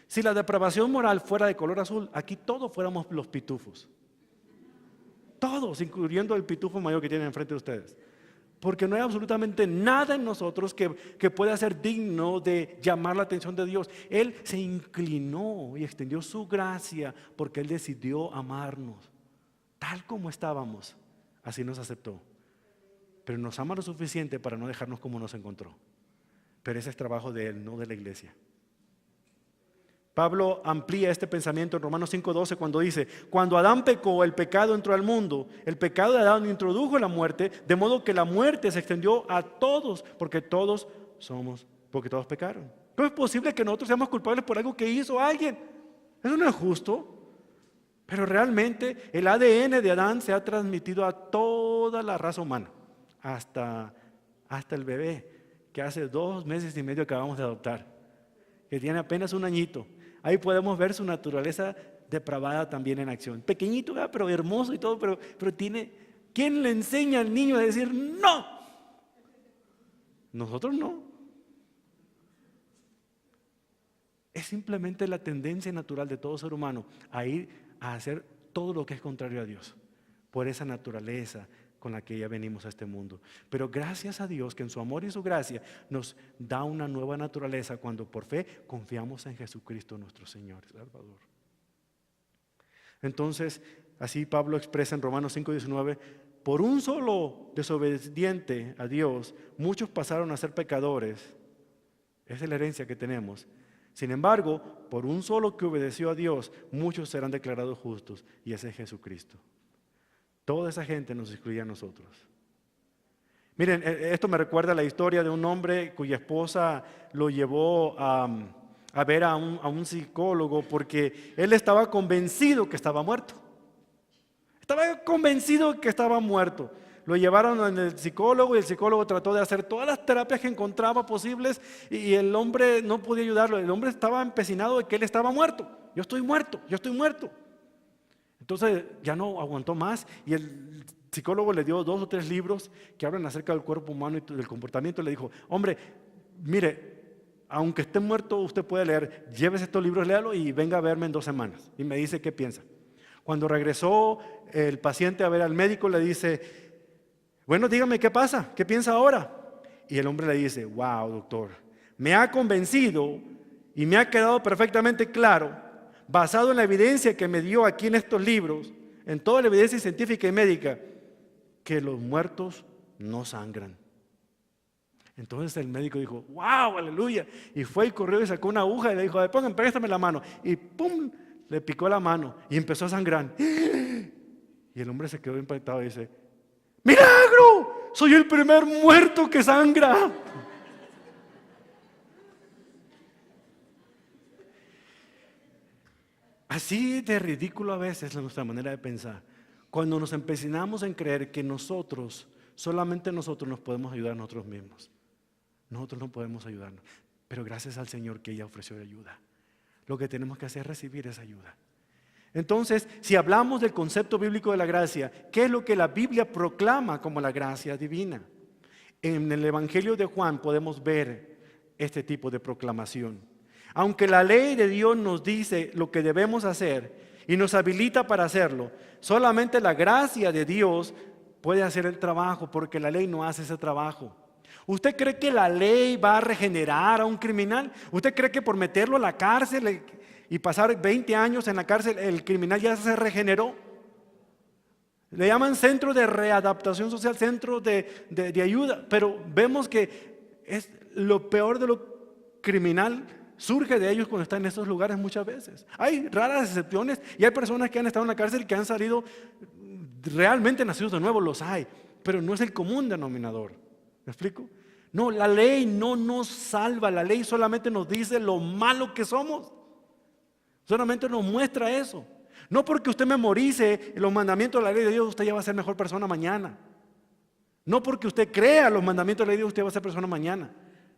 si la depravación moral fuera de color azul, aquí todos fuéramos los pitufos. Todos, incluyendo el pitufo mayor que tienen enfrente de ustedes. Porque no hay absolutamente nada en nosotros que pueda ser digno de llamar la atención de Dios. Él se inclinó y extendió su gracia porque Él decidió amarnos. Tal como estábamos, así nos aceptó. Pero nos ama lo suficiente para no dejarnos como nos encontró. Pero ese es trabajo de Él, no de la iglesia. Pablo amplía este pensamiento en Romanos 5:12 cuando dice: cuando Adán pecó, el pecado entró al mundo, el pecado de Adán introdujo la muerte, de modo que la muerte se extendió a todos, porque todos pecaron. ¿Cómo es posible que nosotros seamos culpables por algo que hizo alguien? Eso no es justo. Pero realmente el ADN de Adán se ha transmitido a toda la raza humana, hasta el bebé que hace 2 meses y medio acabamos de adoptar, que tiene apenas 1 añito. Ahí podemos ver su naturaleza depravada también en acción. Pequeñito, pero hermoso y todo, pero tiene... ¿Quién le enseña al niño a decir no? Nosotros no. Es simplemente la tendencia natural de todo ser humano a ir a hacer todo lo que es contrario a Dios, por esa naturaleza con la que ya venimos a este mundo. Pero gracias a Dios que en su amor y su gracia nos da una nueva naturaleza cuando por fe confiamos en Jesucristo nuestro Señor y Salvador. Entonces, así Pablo expresa en Romanos 5:19: por un solo desobediente a Dios, muchos pasaron a ser pecadores. Esa es la herencia que tenemos. Sin embargo, por un solo que obedeció a Dios, muchos serán declarados justos, y ese es Jesucristo. Toda esa gente nos excluye a nosotros. Miren, esto me recuerda la historia de un hombre cuya esposa lo llevó a ver a un psicólogo porque él estaba convencido que estaba muerto. Estaba convencido que estaba muerto. Lo llevaron al psicólogo y el psicólogo trató de hacer todas las terapias que encontraba posibles y el hombre no podía ayudarlo. El hombre estaba empecinado de que él estaba muerto. Yo estoy muerto, yo estoy muerto. Entonces ya no aguantó más y el psicólogo le dio 2 o 3 libros que hablan acerca del cuerpo humano y del comportamiento. Le dijo: hombre, mire, aunque esté muerto usted puede leer, llévese estos libros, léalo y venga a verme en 2 semanas y me dice qué piensa. Cuando regresó el paciente a ver al médico le dice: bueno, dígame qué pasa, qué piensa ahora. Y el hombre le dice: wow, doctor, me ha convencido y me ha quedado perfectamente claro, basado en la evidencia que me dio aquí en estos libros, en toda la evidencia científica y médica, que los muertos no sangran. Entonces el médico dijo: wow, aleluya. Y fue y corrió y sacó una aguja y le dijo: préstame la mano. Y pum, le picó la mano y empezó a sangrar. Y el hombre se quedó impactado y dice: ¡milagro! Soy el primer muerto que sangra. Así de ridículo a veces es nuestra manera de pensar. Cuando nos empecinamos en creer que solamente nosotros nos podemos ayudar a nosotros mismos. Nosotros no podemos ayudarnos, pero gracias al Señor que ella ofreció ayuda. Lo que tenemos que hacer es recibir esa ayuda. Entonces, si hablamos del concepto bíblico de la gracia, ¿qué es lo que la Biblia proclama como la gracia divina? En el Evangelio de Juan podemos ver este tipo de proclamación. Aunque la ley de Dios nos dice lo que debemos hacer y nos habilita para hacerlo, solamente la gracia de Dios puede hacer el trabajo, porque la ley no hace ese trabajo. ¿Usted cree que la ley va a regenerar a un criminal? ¿Usted cree que por meterlo a la cárcel y pasar 20 años en la cárcel el criminal ya se regeneró? Le llaman centro de readaptación social, centro de ayuda, pero vemos que es lo peor de lo criminal surge de ellos cuando están en esos lugares muchas veces. Hay raras excepciones y hay personas que han estado en la cárcel que han salido realmente nacidos de nuevo, los hay, pero no es el común denominador. ¿Me explico? No, la ley no nos salva, la ley solamente nos dice lo malo que somos, solamente nos muestra eso. No porque usted memorice los mandamientos de la ley de Dios, usted ya va a ser mejor persona mañana. No porque usted crea los mandamientos de la ley de Dios, usted va a ser persona mañana.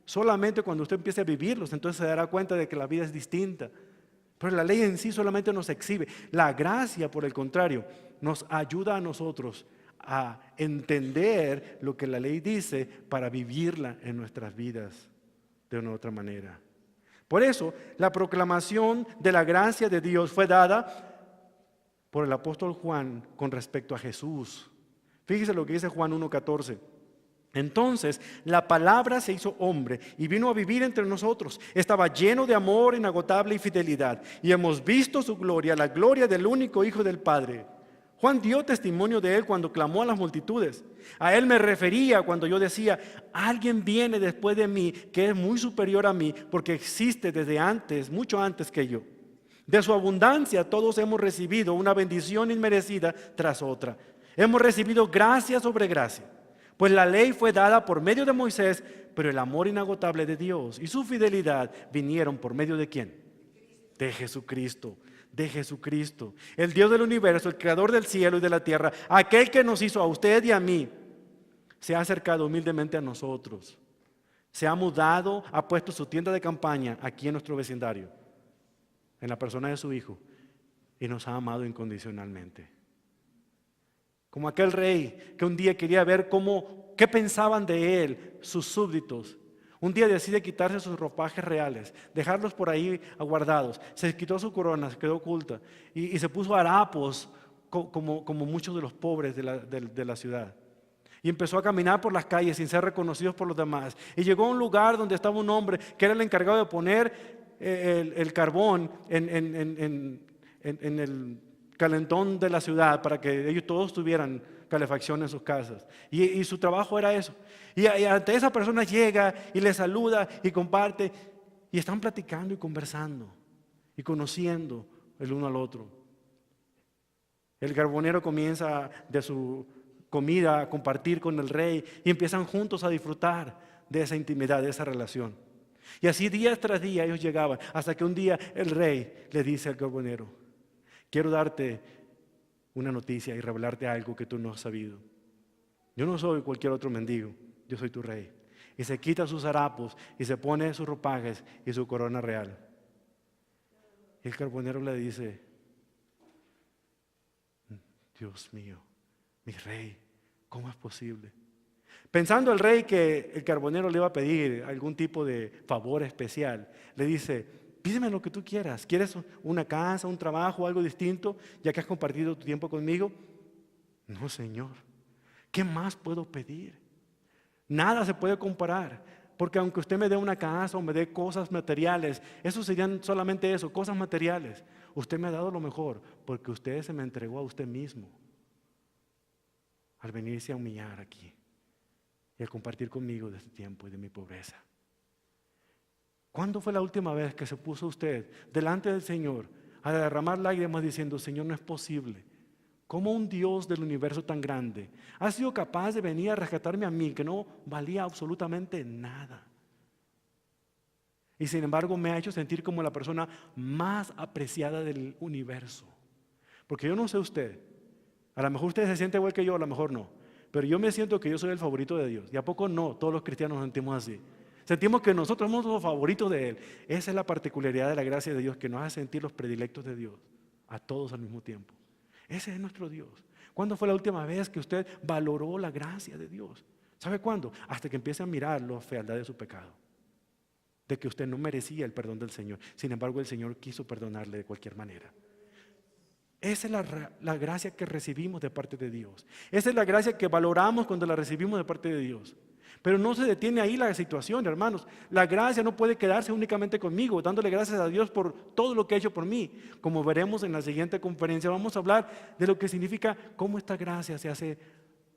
Solamente cuando usted empiece a vivirlos, entonces se dará cuenta de que la vida es distinta. Pero la ley en sí solamente nos exhibe. La gracia, por el contrario, nos ayuda a nosotros a entender lo que la ley dice para vivirla en nuestras vidas de una u otra manera. Por eso, la proclamación de la gracia de Dios fue dada por el apóstol Juan con respecto a Jesús. Fíjese lo que dice Juan 1:14. Entonces la palabra se hizo hombre y vino a vivir entre nosotros. Estaba lleno de amor inagotable y fidelidad. Y hemos visto su gloria, la gloria del único Hijo del Padre. Juan dio testimonio de él cuando clamó a las multitudes. A él me refería cuando yo decía: alguien viene después de mí que es muy superior a mí, porque existe desde antes, mucho antes que yo. De su abundancia todos hemos recibido una bendición inmerecida tras otra. Hemos recibido gracia sobre gracia. Pues la ley fue dada por medio de Moisés, pero el amor inagotable de Dios y su fidelidad vinieron por medio ¿de quién? De Jesucristo. De Jesucristo, el Dios del universo, el creador del cielo y de la tierra, aquel que nos hizo a usted y a mí, se ha acercado humildemente a nosotros. Se ha mudado, ha puesto su tienda de campaña aquí en nuestro vecindario, en la persona de su Hijo, y nos ha amado incondicionalmente. Como aquel rey que un día quería ver qué pensaban de él sus súbditos. Un día decide quitarse sus ropajes reales, dejarlos por ahí aguardados. Se quitó su corona, se quedó oculta y se puso harapos como muchos de los pobres de la ciudad. Y empezó a caminar por las calles sin ser reconocidos por los demás. Y llegó a un lugar donde estaba un hombre que era el encargado de poner el carbón en el calentón de la ciudad para que ellos todos tuvieran calefacción en sus casas. Y su trabajo era eso. Y ante esa persona llega y le saluda y comparte. Y están platicando y conversando y conociendo el uno al otro. El carbonero comienza de su comida a compartir con el rey y empiezan juntos a disfrutar de esa intimidad, de esa relación. Y así día tras día ellos llegaban, hasta que un día el rey le dice al carbonero: quiero darte una noticia y revelarte algo que tú no has sabido. Yo no soy cualquier otro mendigo, yo soy tu rey. Y se quita sus harapos y se pone sus ropajes y su corona real. Y el carbonero le dice: Dios mío, mi rey, ¿cómo es posible? Pensando el rey que el carbonero le iba a pedir algún tipo de favor especial, le dice: pídeme lo que tú quieras. ¿Quieres una casa, un trabajo, algo distinto, ya que has compartido tu tiempo conmigo? No, Señor. ¿Qué más puedo pedir? Nada se puede comparar, porque aunque usted me dé una casa o me dé cosas materiales, eso serían solamente eso, cosas materiales. Usted me ha dado lo mejor, porque usted se me entregó a usted mismo al venirse a humillar aquí y a compartir conmigo de este tiempo y de mi pobreza. ¿Cuándo fue la última vez que se puso usted delante del Señor a derramar lágrimas diciendo: Señor, no es posible? ¿Cómo un Dios del universo tan grande ha sido capaz de venir a rescatarme a mí, que no valía absolutamente nada? Y sin embargo me ha hecho sentir como la persona más apreciada del universo. Porque yo no sé usted, a lo mejor usted se siente igual que yo, a lo mejor no, pero yo me siento que yo soy el favorito de Dios. ¿Y a poco no? Todos los cristianos nos sentimos así. Sentimos que nosotros somos los favoritos de Él. Esa es la particularidad de la gracia de Dios, que nos hace sentir los predilectos de Dios a todos al mismo tiempo. Ese es nuestro Dios. ¿Cuándo fue la última vez que usted valoró la gracia de Dios? ¿Sabe cuándo? Hasta que empiece a mirar la fealdad de su pecado, de que usted no merecía el perdón del Señor. Sin embargo, el Señor quiso perdonarle de cualquier manera. Esa es la gracia que recibimos de parte de Dios. Esa es la gracia que valoramos cuando la recibimos de parte de Dios. Pero no se detiene ahí la situación, hermanos. La gracia no puede quedarse únicamente conmigo, dándole gracias a Dios por todo lo que ha hecho por mí. Como veremos en la siguiente conferencia, vamos a hablar de lo que significa cómo esta gracia se hace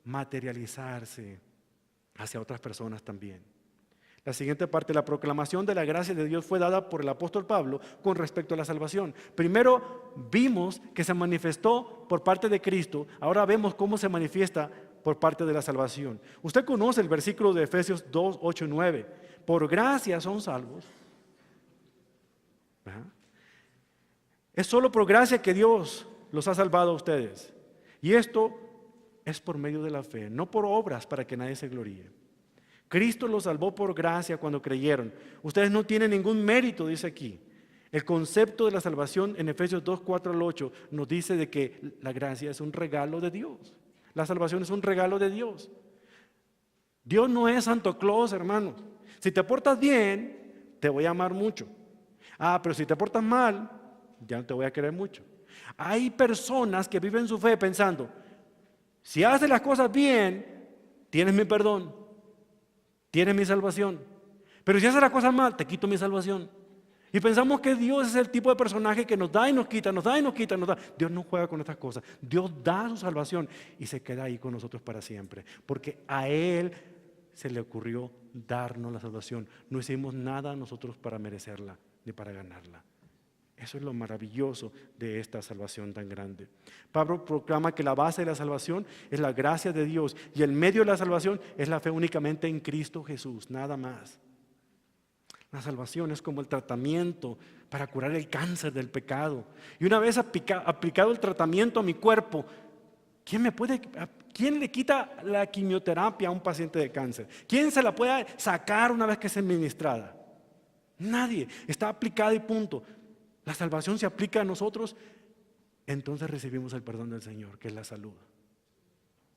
materializarse hacia otras personas también. La siguiente parte, la proclamación de la gracia de Dios fue dada por el apóstol Pablo con respecto a la salvación. Primero vimos que se manifestó por parte de Cristo, ahora vemos cómo se manifiesta por parte de la salvación. Usted conoce el versículo de Efesios 2, 8 y 9. Por gracia son salvos. ¿Verdad? Es solo por gracia que Dios los ha salvado a ustedes. Y esto es por medio de la fe, no por obras para que nadie se gloríe. Cristo los salvó por gracia cuando creyeron. Ustedes no tienen ningún mérito, dice aquí. El concepto de la salvación en Efesios 2, 4 al 8 nos dice de que la gracia es un regalo de Dios. La salvación es un regalo de Dios. Dios no es Santo Claus, hermanos. Si te portas bien, te voy a amar mucho. Pero si te portas mal, ya no te voy a querer mucho. Hay personas que viven su fe pensando, si haces las cosas bien, tienes mi perdón. Tienes mi salvación. Pero si haces las cosas mal, te quito mi salvación. Y pensamos que Dios es el tipo de personaje que nos da y nos quita, nos da y nos quita, nos da. Dios no juega con estas cosas. Dios da su salvación y se queda ahí con nosotros para siempre. Porque a Él se le ocurrió darnos la salvación. No hicimos nada nosotros para merecerla ni para ganarla. Eso es lo maravilloso de esta salvación tan grande. Pablo proclama que la base de la salvación es la gracia de Dios y el medio de la salvación es la fe únicamente en Cristo Jesús, nada más. La salvación es como el tratamiento para curar el cáncer del pecado. Y una vez aplicado el tratamiento a mi cuerpo, ¿quién le quita la quimioterapia a un paciente de cáncer? ¿Quién se la puede sacar una vez que es administrada? Nadie. Está aplicada y punto. La salvación se aplica a nosotros, entonces recibimos el perdón del Señor, que es la salud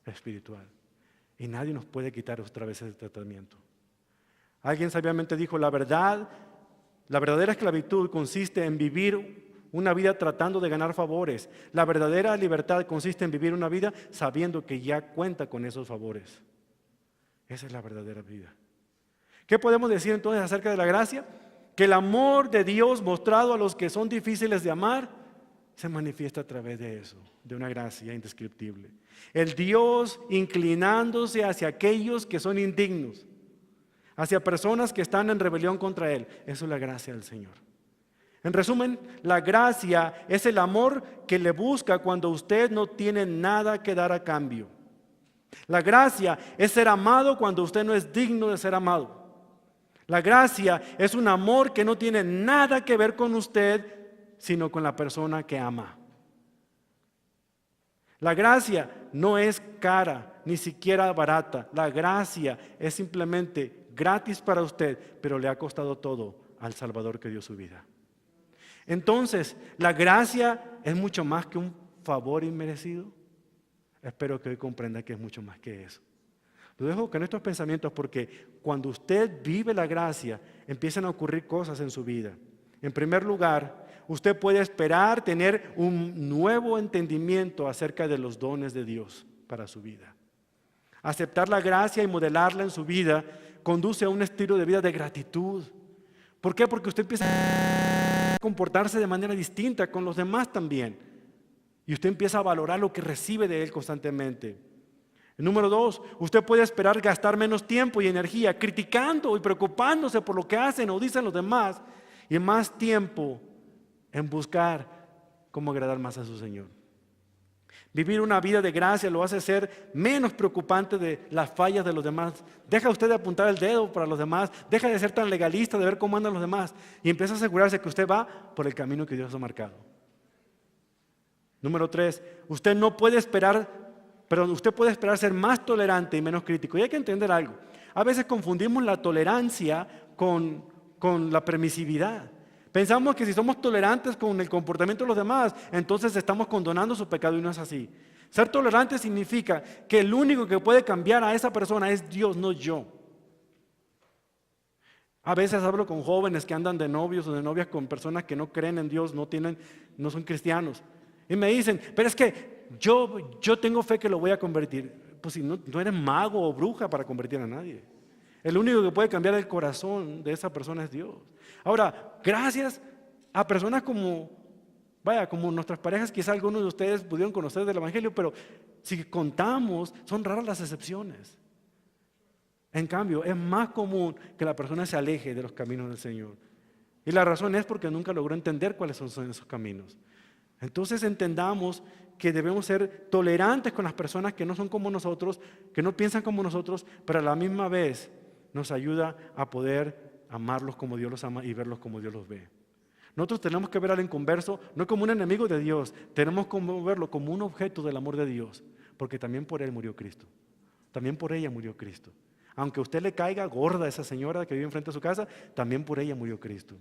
espiritual. Y nadie nos puede quitar otra vez ese tratamiento. Alguien sabiamente dijo, la verdadera esclavitud consiste en vivir una vida tratando de ganar favores. La verdadera libertad consiste en vivir una vida sabiendo que ya cuenta con esos favores. Esa es la verdadera vida. ¿Qué podemos decir entonces acerca de la gracia? Que el amor de Dios mostrado a los que son difíciles de amar se manifiesta a través de eso, de una gracia indescriptible. El Dios inclinándose hacia aquellos que son indignos, hacia personas que están en rebelión contra Él. Eso es la gracia del Señor. En resumen, la gracia es el amor que le busca cuando usted no tiene nada que dar a cambio. La gracia es ser amado cuando usted no es digno de ser amado. La gracia es un amor que no tiene nada que ver con usted, sino con la persona que ama. La gracia no es cara, ni siquiera barata. La gracia es simplemente gratis para usted, pero le ha costado todo al Salvador que dio su vida. Entonces, ¿la gracia es mucho más que un favor inmerecido? Espero que hoy comprenda que es mucho más que eso. Lo dejo con estos pensamientos porque cuando usted vive la gracia, empiezan a ocurrir cosas en su vida. En primer lugar, usted puede esperar tener un nuevo entendimiento acerca de los dones de Dios para su vida. Aceptar la gracia y modelarla en su vida conduce a un estilo de vida de gratitud. ¿Por qué? Porque usted empieza a comportarse de manera distinta con los demás también. Y usted empieza a valorar lo que recibe de Él constantemente. Número 2, usted puede esperar gastar menos tiempo y energía criticando y preocupándose por lo que hacen o dicen los demás y más tiempo en buscar cómo agradar más a su Señor. Vivir una vida de gracia lo hace ser menos preocupante de las fallas de los demás. Deja usted de apuntar el dedo para los demás, deja de ser tan legalista de ver cómo andan los demás y empieza a asegurarse que usted va por el camino que Dios ha marcado. Número 3, usted puede esperar ser más tolerante y menos crítico. Y hay que entender algo. A veces confundimos la tolerancia con la permisividad. Pensamos que si somos tolerantes con el comportamiento de los demás, entonces estamos condonando su pecado y no es así. Ser tolerante significa que el único que puede cambiar a esa persona es Dios, no yo. A veces hablo con jóvenes que andan de novios o de novias con personas que no creen en Dios, no son cristianos. Y me dicen, pero es que yo tengo fe que lo voy a convertir. Pues si no eres mago o bruja para convertir a nadie. El único que puede cambiar el corazón de esa persona es Dios. Ahora, gracias a personas como, como nuestras parejas, quizá algunos de ustedes pudieron conocer del Evangelio, pero si contamos, son raras las excepciones. En cambio, es más común que la persona se aleje de los caminos del Señor. Y la razón es porque nunca logró entender cuáles son esos caminos. Entonces entendamos que debemos ser tolerantes con las personas que no son como nosotros, que no piensan como nosotros, pero a la misma vez nos ayuda a poder amarlos como Dios los ama y verlos como Dios los ve. Nosotros tenemos que ver al inconverso no como un enemigo de Dios, tenemos que verlo como un objeto del amor de Dios, porque también por él murió Cristo, también por ella murió Cristo. Aunque a usted le caiga gorda esa señora que vive enfrente de su casa, también por ella murió Cristo.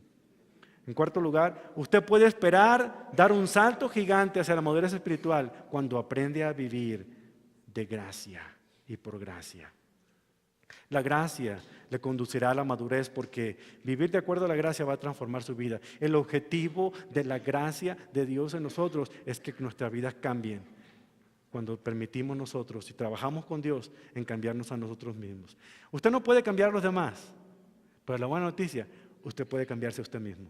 En cuarto lugar, usted puede esperar dar un salto gigante hacia la madurez espiritual cuando aprende a vivir de gracia y por gracia. La gracia le conducirá a la madurez porque vivir de acuerdo a la gracia va a transformar su vida. El objetivo de la gracia de Dios en nosotros es que nuestras vidas cambien. Cuando permitimos nosotros y trabajamos con Dios en cambiarnos a nosotros mismos. Usted no puede cambiar a los demás, pero la buena noticia, usted puede cambiarse a usted mismo.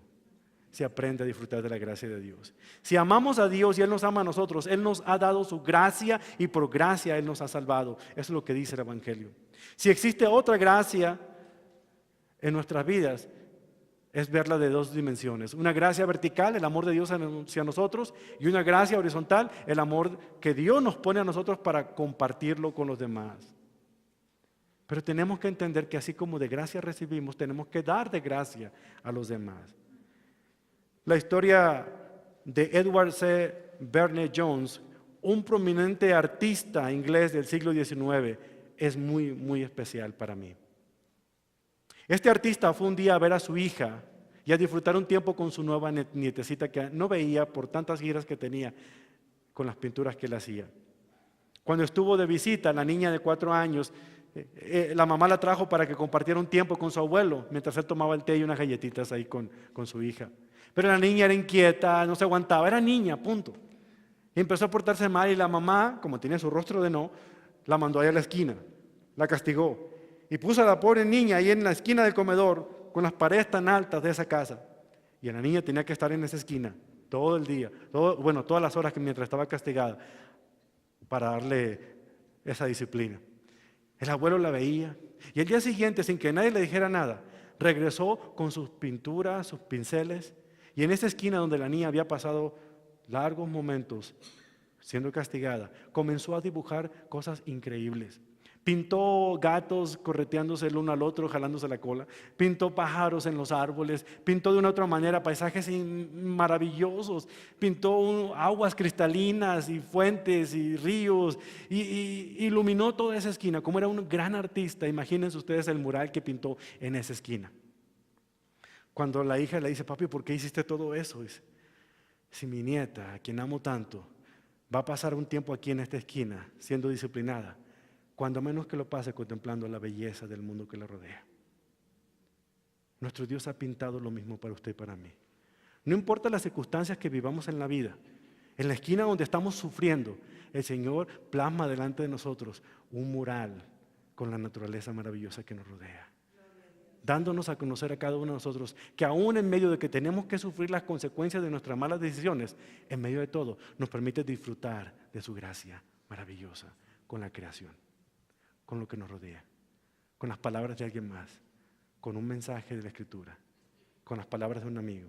Si aprende a disfrutar de la gracia de Dios. Si amamos a Dios y Él nos ama a nosotros, Él nos ha dado su gracia y por gracia Él nos ha salvado. Eso es lo que dice el Evangelio. Si existe otra gracia en nuestras vidas, es verla de dos dimensiones. Una gracia vertical, el amor de Dios hacia nosotros, y una gracia horizontal, el amor que Dios nos pone a nosotros para compartirlo con los demás. Pero tenemos que entender que así como de gracia recibimos, tenemos que dar de gracia a los demás. La historia de Edward C. Burne Jones, un prominente artista inglés del siglo XIX, es muy, muy especial para mí. Este artista fue un día a ver a su hija y a disfrutar un tiempo con su nueva nietecita que no veía por tantas giras que tenía con las pinturas que él hacía. Cuando estuvo de visita, la niña de 4 años, la mamá la trajo para que compartiera un tiempo con su abuelo, mientras él tomaba el té y unas galletitas ahí con su hija. Pero la niña era inquieta, no se aguantaba, era niña, punto. Y empezó a portarse mal y la mamá, como tenía su rostro de no, la mandó ahí a la esquina, la castigó. Y puso a la pobre niña ahí en la esquina del comedor, con las paredes tan altas de esa casa. Y la niña tenía que estar en esa esquina todo el día, todas las horas que mientras estaba castigada, para darle esa disciplina. El abuelo la veía y el día siguiente, sin que nadie le dijera nada, regresó con sus pinturas, sus pinceles, y en esa esquina donde la niña había pasado largos momentos siendo castigada, comenzó a dibujar cosas increíbles. Pintó gatos correteándose el uno al otro, jalándose la cola. Pintó pájaros en los árboles. Pintó de una otra manera paisajes maravillosos. Pintó aguas cristalinas y fuentes y ríos. Y iluminó toda esa esquina. Como era un gran artista, imagínense ustedes el mural que pintó en esa esquina. Cuando la hija le dice, papi, ¿por qué hiciste todo eso? Dice, si mi nieta, a quien amo tanto, va a pasar un tiempo aquí en esta esquina siendo disciplinada, cuando menos que lo pase contemplando la belleza del mundo que la rodea. Nuestro Dios ha pintado lo mismo para usted y para mí. No importa las circunstancias que vivamos en la vida, en la esquina donde estamos sufriendo, el Señor plasma delante de nosotros un mural con la naturaleza maravillosa que nos rodea, dándonos a conocer a cada uno de nosotros que aún en medio de que tenemos que sufrir las consecuencias de nuestras malas decisiones, en medio de todo nos permite disfrutar de su gracia maravillosa con la creación, con lo que nos rodea, con las palabras de alguien más, con un mensaje de la Escritura, con las palabras de un amigo,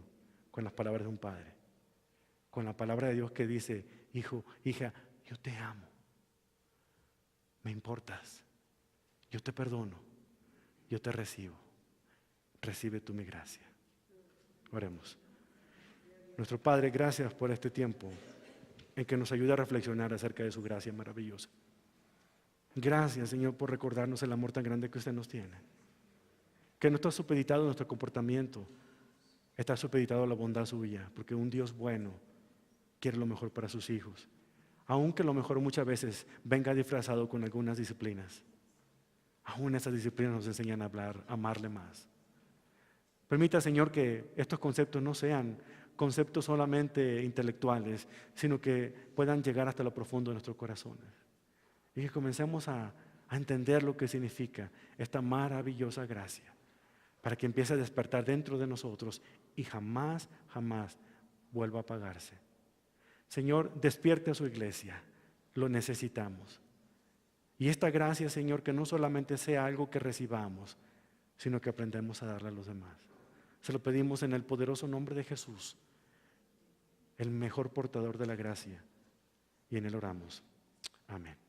con las palabras de un padre, con la palabra de Dios que dice, hijo, hija, yo te amo, me importas, yo te perdono, yo te recibo, recibe tú mi gracia. Oremos. Nuestro Padre, gracias por este tiempo en que nos ayuda a reflexionar acerca de su gracia maravillosa. Gracias, Señor, por recordarnos el amor tan grande que usted nos tiene. Que no está supeditado a nuestro comportamiento, está supeditado a la bondad suya, porque un Dios bueno quiere lo mejor para sus hijos, aunque lo mejor muchas veces venga disfrazado con algunas disciplinas. Aún esas disciplinas nos enseñan a hablar, a amarle más. Permita, Señor, que estos conceptos no sean conceptos solamente intelectuales, sino que puedan llegar hasta lo profundo de nuestros corazones. Y que comencemos a a entender lo que significa esta maravillosa gracia, para que empiece a despertar dentro de nosotros y jamás, jamás vuelva a apagarse. Señor, despierte a su iglesia, lo necesitamos. Y esta gracia, Señor, que no solamente sea algo que recibamos, sino que aprendamos a darle a los demás. Se lo pedimos en el poderoso nombre de Jesús, el mejor portador de la gracia, y en él oramos. Amén.